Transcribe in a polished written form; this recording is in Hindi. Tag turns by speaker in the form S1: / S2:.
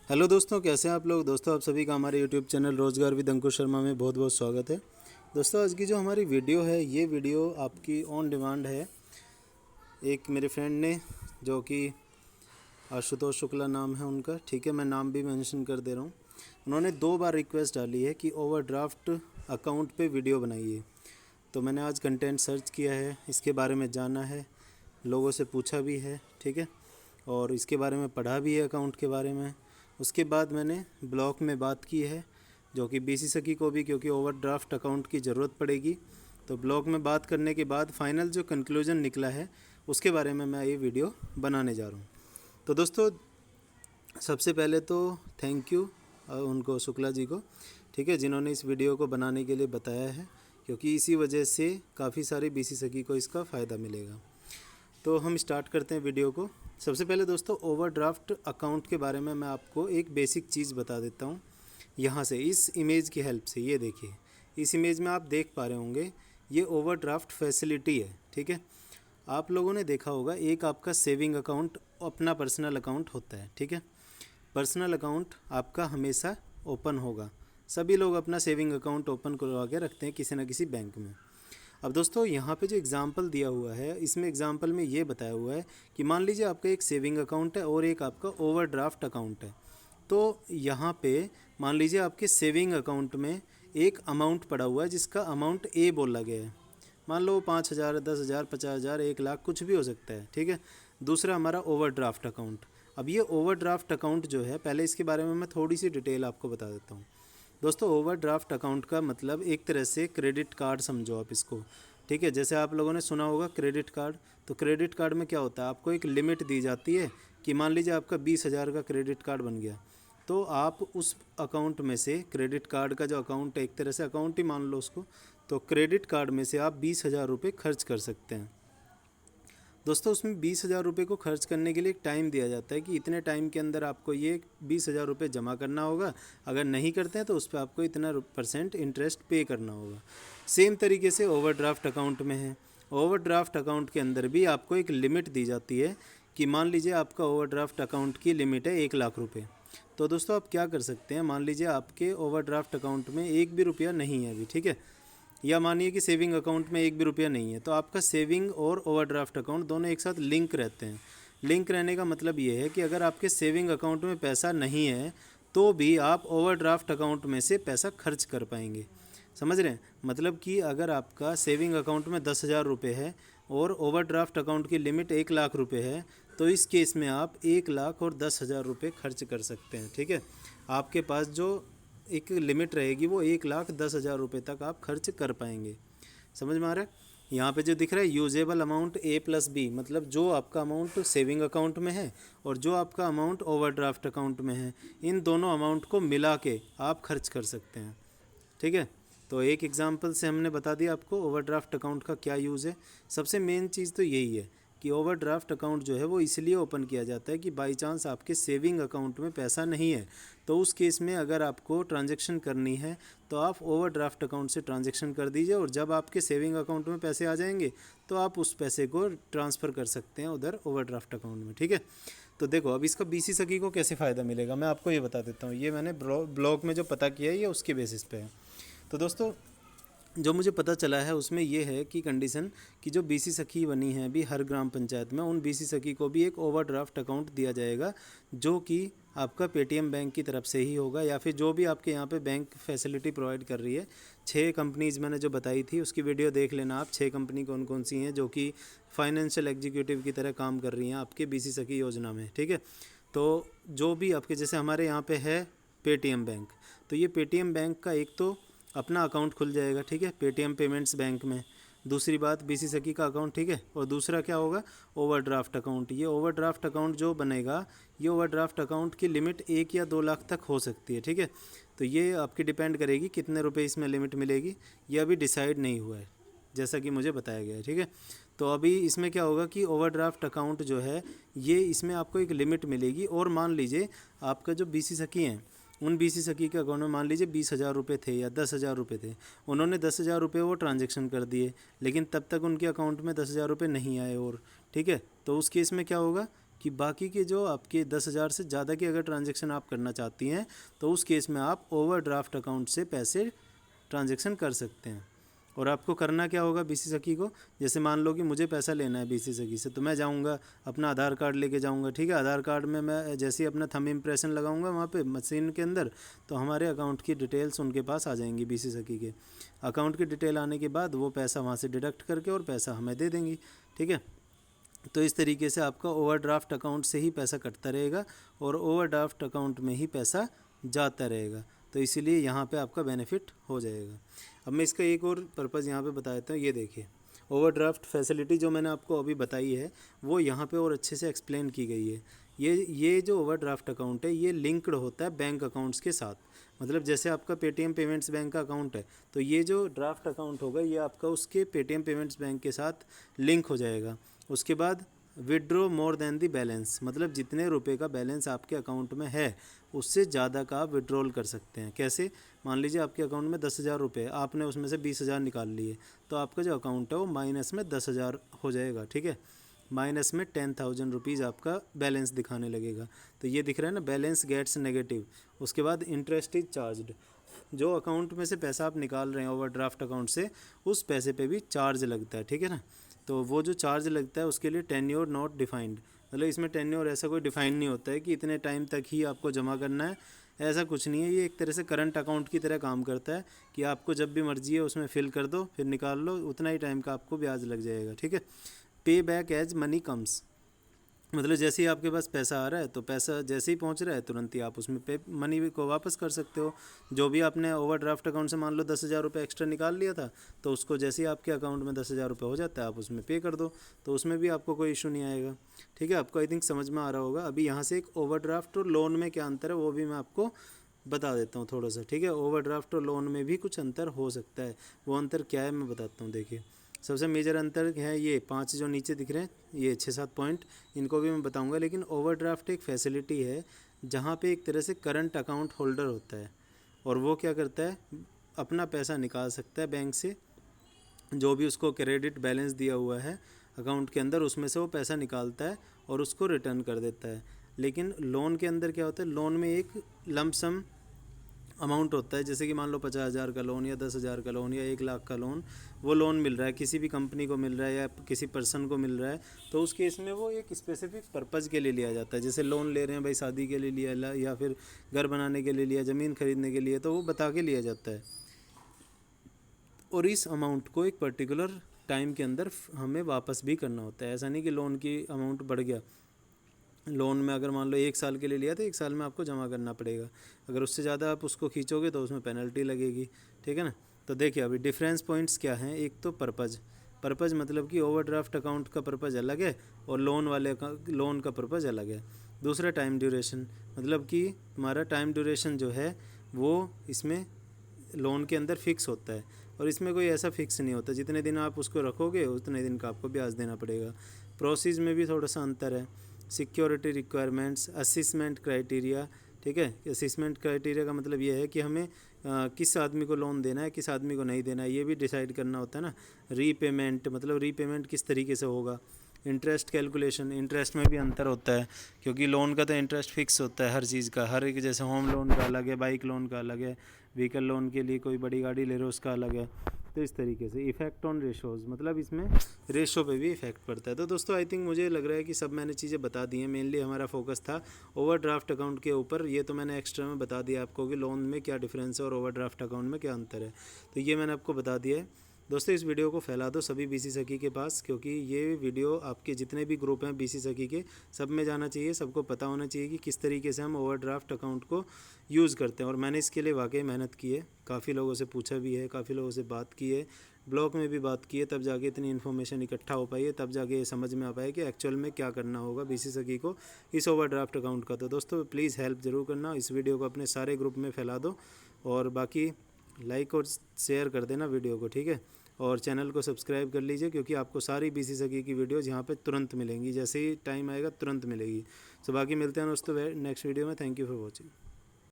S1: हेलो दोस्तों, कैसे हैं आप लोग। दोस्तों, आप सभी का हमारे यूट्यूब चैनल रोज़गार विद अंकुश शर्मा में बहुत बहुत स्वागत है। दोस्तों, आज की जो हमारी वीडियो है, ये वीडियो आपकी ऑन डिमांड है। एक मेरे फ्रेंड ने, जो कि आशुतोष शुक्ला नाम है उनका, ठीक है, मैं नाम भी मेंशन कर दे रहा हूँ। उन्होंने 2 बार रिक्वेस्ट डाली है कि ओवरड्राफ्ट अकाउंट पे वीडियो बनाइए। तो मैंने आज कंटेंट सर्च किया है, इसके बारे में जाना है, लोगों से पूछा भी है, ठीक है, और इसके बारे में पढ़ा भी है अकाउंट के बारे में। उसके बाद मैंने ब्लॉक में बात की है, जो कि बीसी सखी को भी, क्योंकि ओवरड्राफ्ट अकाउंट की ज़रूरत पड़ेगी। तो ब्लॉक में बात करने के बाद फाइनल जो कंक्लूजन निकला है, उसके बारे में मैं ये वीडियो बनाने जा रहा हूँ। तो दोस्तों, सबसे पहले तो थैंक यू उनको, शुक्ला जी को, ठीक है, जिन्होंने इस वीडियो को बनाने के लिए बताया है, क्योंकि इसी वजह से काफ़ी सारी बीसी सखी को इसका फ़ायदा मिलेगा। तो हम स्टार्ट करते हैं वीडियो को। सबसे पहले दोस्तों, ओवरड्राफ्ट अकाउंट के बारे में मैं आपको एक बेसिक चीज़ बता देता हूँ। यहाँ से इस इमेज की हेल्प से, ये देखिए, इस इमेज में आप देख पा रहे होंगे, ये ओवरड्राफ्ट फैसिलिटी है, ठीक है। आप लोगों ने देखा होगा, एक आपका सेविंग अकाउंट, अपना पर्सनल अकाउंट होता है, ठीक है। पर्सनल अकाउंट आपका हमेशा ओपन होगा। सभी लोग अपना सेविंग अकाउंट ओपन करवा के रखते हैं किसी न किसी बैंक में। अब दोस्तों, यहाँ पे जो एग्ज़ाम्पल दिया हुआ है, इसमें एग्ज़ाम्पल में ये बताया हुआ है कि मान लीजिए आपका एक सेविंग अकाउंट है और एक आपका ओवरड्राफ्ट अकाउंट है। तो यहाँ पे मान लीजिए आपके सेविंग अकाउंट में एक अमाउंट पड़ा हुआ है, जिसका अमाउंट ए बोला गया है। मान लो 5,000, 10,000, 50,000, 1,00,000, कुछ भी हो सकता है, ठीक है। दूसरा हमारा ओवरड्राफ्ट अकाउंट। अब ये ओवरड्राफ्ट अकाउंट जो है, पहले इसके बारे में मैं थोड़ी सी डिटेल आपको बता देता हूँ। दोस्तों, ओवरड्राफ्ट अकाउंट का मतलब एक तरह से क्रेडिट कार्ड समझो आप इसको, ठीक है। जैसे आप लोगों ने सुना होगा क्रेडिट कार्ड, तो क्रेडिट कार्ड में क्या होता है, आपको एक लिमिट दी जाती है कि मान लीजिए आपका 20,000 का क्रेडिट कार्ड बन गया, तो आप उस अकाउंट में से, क्रेडिट कार्ड का जो अकाउंट है, एक तरह से अकाउंट ही मान लो उसको, तो क्रेडिट कार्ड में से आप 20,000 रुपये खर्च कर सकते हैं। दोस्तों, उसमें 20,000 रुपये को खर्च करने के लिए एक टाइम दिया जाता है कि इतने टाइम के अंदर आपको ये 20,000 रुपये जमा करना होगा। अगर नहीं करते हैं तो उस पर आपको इतना % इंटरेस्ट पे करना होगा। सेम तरीके से ओवरड्राफ्ट अकाउंट में है। ओवरड्राफ्ट अकाउंट के अंदर भी आपको एक लिमिट दी जाती है कि मान लीजिए आपका ओवरड्राफ्ट अकाउंट की लिमिट है 1,00,000 रुपये। तो दोस्तों, आप क्या कर सकते हैं, मान लीजिए आपके ओवरड्राफ्ट अकाउंट में एक भी रुपया नहीं है अभी, ठीक है, या मानिए कि सेविंग अकाउंट में एक भी रुपया नहीं है, तो आपका सेविंग और ओवरड्राफ्ट अकाउंट दोनों एक साथ लिंक रहते हैं। लिंक रहने का मतलब ये है कि अगर आपके सेविंग अकाउंट में पैसा नहीं है, तो भी आप ओवरड्राफ्ट अकाउंट में से पैसा खर्च कर पाएंगे। समझ रहे हैं, मतलब कि अगर आपका सेविंग अकाउंट में 10,000 रुपये है और ओवरड्राफ्ट अकाउंट की लिमिट 1,00,000 रुपये है, तो इस केस में आप 1,00,000 और 10,000 रुपये खर्च कर सकते हैं, ठीक है। आपके पास जो एक लिमिट रहेगी, वो 1,10,000 रुपये तक आप खर्च कर पाएंगे। समझ में आ रहा है। यहाँ पे जो दिख रहा है यूजेबल अमाउंट A+B, मतलब जो आपका अमाउंट सेविंग अकाउंट में है और जो आपका अमाउंट ओवरड्राफ्ट अकाउंट में है, इन दोनों अमाउंट को मिला के आप खर्च कर सकते हैं, ठीक है। तो एक एग्जांपल से हमने बता दिया आपको ओवरड्राफ्ट अकाउंट का क्या यूज़ है। सबसे मेन चीज़ तो यही है कि ओवरड्राफ्ट अकाउंट जो है वो इसलिए ओपन किया जाता है कि बाई चांस आपके सेविंग अकाउंट में पैसा नहीं है, तो उस केस में अगर आपको ट्रांजैक्शन करनी है तो आप ओवरड्राफ्ट अकाउंट से ट्रांजैक्शन कर दीजिए, और जब आपके सेविंग अकाउंट में पैसे आ जाएंगे तो आप उस पैसे को ट्रांसफ़र कर सकते हैं उधर ओवरड्राफ्ट अकाउंट में, ठीक है। तो देखो, अब इसका बीसी सखी को कैसे फ़ायदा मिलेगा, मैं आपको ये बता देता हूँ। ये मैंने ब्लॉग में जो पता किया है, ये उसके बेसिस पे है। तो दोस्तों, जो मुझे पता चला है उसमें ये है कि कंडीशन कि जो बीसी सखी बनी है अभी हर ग्राम पंचायत में, उन बीसी सखी को भी एक ओवरड्राफ्ट अकाउंट दिया जाएगा, जो कि आपका पेटीएम बैंक की तरफ से ही होगा, या फिर जो भी आपके यहाँ पे बैंक फैसिलिटी प्रोवाइड कर रही है। 6 कंपनीज़ मैंने जो बताई थी, उसकी वीडियो देख लेना आप। 6 कंपनी कौन कौन सी हैं जो कि फाइनेंशियल एग्जीक्यूटिव की तरह काम कर रही हैं आपके बीसी सखी योजना में, ठीक है। तो जो भी आपके, जैसे हमारे यहाँ पे है पेटीएम बैंक, तो ये पेटीएम बैंक का एक तो अपना अकाउंट खुल जाएगा, ठीक है, पेटीएम पेमेंट्स बैंक में। दूसरी बात, बीसी सखी का अकाउंट, ठीक है, और दूसरा क्या होगा, ओवरड्राफ्ट अकाउंट। ये ओवरड्राफ्ट अकाउंट जो बनेगा, ये ओवरड्राफ्ट अकाउंट की लिमिट 1 या 2 लाख तक हो सकती है, ठीक है। तो ये आपकी डिपेंड करेगी कितने रुपए इसमें लिमिट मिलेगी, ये अभी डिसाइड नहीं हुआ है, जैसा कि मुझे बताया गया है, ठीक है। तो अभी इसमें क्या होगा कि ओवरड्राफ्ट अकाउंट जो है, ये इसमें आपको एक लिमिट मिलेगी, और मान लीजिए आपका जो बीसी सखी हैं, उन बीसी सखी के अकाउंट में मान लीजिए 20,000 रुपये थे या 10,000 रुपये थे, उन्होंने 10,000 रुपये वो ट्रांजैक्शन कर दिए, लेकिन तब तक उनके अकाउंट में 10,000 रुपये नहीं आए, और ठीक है, तो उस केस में क्या होगा कि बाकी के जो आपके 10,000 से ज़्यादा की अगर ट्रांजैक्शन आप करना चाहती हैं तो उस केस में आप ओवरड्राफ्ट अकाउंट से पैसे ट्रांजैक्शन कर सकते हैं। और आपको करना क्या होगा बीसी सखी को, जैसे मान लो कि मुझे पैसा लेना है बीसी सखी से, तो मैं जाऊंगा अपना आधार कार्ड लेके जाऊंगा, ठीक है। आधार कार्ड में मैं जैसे ही अपना थंब इम्प्रेशन लगाऊंगा वहाँ पे मशीन के अंदर, तो हमारे अकाउंट की डिटेल्स उनके पास आ जाएंगी बीसी सखी के। अकाउंट की डिटेल आने के बाद वो पैसा वहाँ से डिडक्ट करके और पैसा हमें दे देंगी, ठीक है। तो इस तरीके से आपका ओवरड्राफ्ट अकाउंट से ही पैसा कटता रहेगा और ओवरड्राफ्ट अकाउंट में ही पैसा जाता रहेगा। तो इसीलिए यहाँ पे आपका बेनिफिट हो जाएगा। अब मैं इसका एक और पर्पज़ यहाँ पे बता देता हूँ। ये देखिए, ओवरड्राफ्ट फैसिलिटी जो मैंने आपको अभी बताई है वो यहाँ पे और अच्छे से एक्सप्लेन की गई है। ये जो ओवरड्राफ्ट अकाउंट है ये लिंक्ड होता है बैंक अकाउंट्स के साथ। मतलब जैसे आपका पेटीएम पेमेंट्स बैंक का अकाउंट है, तो ये जो ड्राफ्ट अकाउंट होगा ये आपका उसके पेटीएम पेमेंट्स बैंक के साथ लिंक हो जाएगा। उसके बाद withdraw more than the balance, मतलब जितने रुपए का बैलेंस आपके अकाउंट में है उससे ज़्यादा का आप विड्रॉल कर सकते हैं। कैसे, मान लीजिए आपके अकाउंट में 10,000 रुपये, आपने उसमें से 20,000 निकाल लिए, तो आपका जो अकाउंट है वो माइनस में 10,000 हो जाएगा, ठीक है। माइनस में 10,000 रुपीज़ आपका बैलेंस दिखाने लगेगा। तो ये दिख रहा है ना, बैलेंस गेट्स नेगेटिव। उसके बाद इंटरेस्ट इज चार्ज्ड, जो अकाउंट में से पैसा आप निकाल रहे हैं ओवरड्राफ्ट अकाउंट से, उस पैसे पे भी चार्ज लगता है, ठीक है ना। तो वो जो चार्ज लगता है उसके लिए टेन्योर नॉट डिफाइंड, मतलब इसमें टेन्योर ऐसा कोई डिफाइन नहीं होता है कि इतने टाइम तक ही आपको जमा करना है, ऐसा कुछ नहीं है। ये एक तरह से करंट अकाउंट की तरह काम करता है कि आपको जब भी मर्जी है उसमें फिल कर दो, फिर निकाल लो, उतना ही टाइम का आपको ब्याज लग जाएगा, ठीक है। पे बैक एज मनी कम्स, मतलब जैसे ही आपके पास पैसा आ रहा है तो पैसा जैसे ही पहुंच रहा है तुरंत ही आप उसमें पे मनी को वापस कर सकते हो। जो भी आपने ओवरड्राफ्ट अकाउंट से मान लो 10,000 रुपये एक्स्ट्रा निकाल लिया था, तो उसको जैसे ही आपके अकाउंट में 10,000 रुपये हो जाता है आप उसमें पे कर दो, तो उसमें भी आपको कोई इशू नहीं आएगा, ठीक है। आपको आई थिंक समझ में आ रहा होगा। अभी यहाँ से एक ओवरड्राफ्ट और लोन में क्या अंतर है वो भी मैं आपको बता देता हूँ थोड़ा सा, ठीक है। ओवरड्राफ्ट और लोन में भी कुछ अंतर हो सकता है, वो अंतर क्या है मैं बताता हूँ। देखिए, सबसे मेजर अंतर है ये 5 जो नीचे दिख रहे हैं, ये 6-7 पॉइंट, इनको भी मैं बताऊंगा। लेकिन ओवरड्राफ्ट एक फैसिलिटी है जहाँ पे एक तरह से करंट अकाउंट होल्डर होता है और वो क्या करता है, अपना पैसा निकाल सकता है बैंक से, जो भी उसको क्रेडिट बैलेंस दिया हुआ है अकाउंट के अंदर उसमें से वो पैसा निकालता है और उसको रिटर्न कर देता है। लेकिन लोन के अंदर क्या होता है, लोन में एक लमसम अमाउंट होता है, जैसे कि मान लो 50,000 का लोन या 10,000 का लोन या 1 लाख का लोन, वो लोन मिल रहा है, किसी भी कंपनी को मिल रहा है या किसी पर्सन को मिल रहा है, तो उस केस में वो एक स्पेसिफिक पर्पज़ के लिए लिया जाता है। जैसे लोन ले रहे हैं भाई शादी के लिए लिया या फिर घर बनाने के लिए लिया, ज़मीन खरीदने के लिए, तो वो बता के लिया जाता है और इस अमाउंट को एक पर्टिकुलर टाइम के अंदर हमें वापस भी करना होता है। ऐसा नहीं कि लोन की अमाउंट बढ़ गया, लोन में अगर मान लो 1 साल के लिए लिया तो 1 साल में आपको जमा करना पड़ेगा, अगर उससे ज़्यादा आप उसको खींचोगे तो उसमें पेनल्टी लगेगी, ठीक है ना। तो देखिए अभी डिफरेंस पॉइंट्स क्या हैं। एक तो पर्पज़ मतलब कि ओवरड्राफ्ट अकाउंट का पर्पज़ अलग है और लोन का पर्पज़ अलग है। दूसरा टाइम ड्यूरेशन, मतलब कि तुम्हारा टाइम ड्यूरेशन जो है वो इसमें लोन के अंदर फिक्स होता है और इसमें कोई ऐसा फिक्स नहीं होता, जितने दिन आप उसको रखोगे उतने दिन का आपको ब्याज देना पड़ेगा। प्रोसेस में भी थोड़ा सा अंतर है। सिक्योरिटी रिक्वायरमेंट्स, असिस्मेंट क्राइटेरिया, ठीक है। असिस्मेंट क्राइटेरिया का मतलब ये है कि हमें किस आदमी को लोन देना है, किस आदमी को नहीं देना है, ये भी डिसाइड करना होता है ना। रीपेमेंट, मतलब रीपेमेंट किस तरीके से होगा। इंटरेस्ट कैलकुलेशन, इंटरेस्ट में भी अंतर होता है क्योंकि लोन का तो इंटरेस्ट फिक्स होता है हर चीज़ का, हर एक, जैसे होम लोन का अलग है, बाइक लोन का अलग है, व्हीकल लोन के लिए कोई बड़ी गाड़ी ले रहे हो उसका अलग है। तो इस तरीके से इफ़ेक्ट ऑन रेशोज़, मतलब इसमें रेशो पे भी इफेक्ट पड़ता है। तो दोस्तों आई थिंक मुझे लग रहा है कि सब मैंने चीज़ें बता दी हैं। मेनली हमारा फोकस था ओवरड्राफ्ट अकाउंट के ऊपर, ये तो मैंने एक्स्ट्रा में बता दिया आपको कि लोन में क्या डिफरेंस है और ओवरड्राफ्ट अकाउंट में क्या अंतर है, तो ये मैंने आपको बता दिया है। दोस्तों इस वीडियो को फैला दो सभी बीसी सखी के पास, क्योंकि ये वीडियो आपके जितने भी ग्रुप हैं बीसी सखी के, सब में जाना चाहिए, सबको पता होना चाहिए कि किस तरीके से हम ओवरड्राफ्ट अकाउंट को यूज़ करते हैं। और मैंने इसके लिए वाकई मेहनत की है, काफ़ी लोगों से पूछा भी है, काफ़ी लोगों से बात की है, ब्लॉग में भी बात की है, तब जाके इतनी इन्फॉर्मेशन इकट्ठा हो पाई है, तब जाके ये समझ में आ पाया कि एक्चुअल में क्या करना होगा बीसी सखी को इस ओवरड्राफ्ट अकाउंट का। तो दोस्तों प्लीज़ हेल्प ज़रूर करना, इस वीडियो को अपने सारे ग्रुप में फैला दो और बाकी लाइक और शेयर कर देना वीडियो को, ठीक है। और चैनल को सब्सक्राइब कर लीजिए क्योंकि आपको सारी बीसी सखी की वीडियोज़ यहाँ पे तुरंत मिलेंगी, जैसे ही टाइम आएगा तुरंत मिलेगी। सो बाकी मिलते हैं दोस्तों नेक्स्ट वीडियो में। Thank you for watching.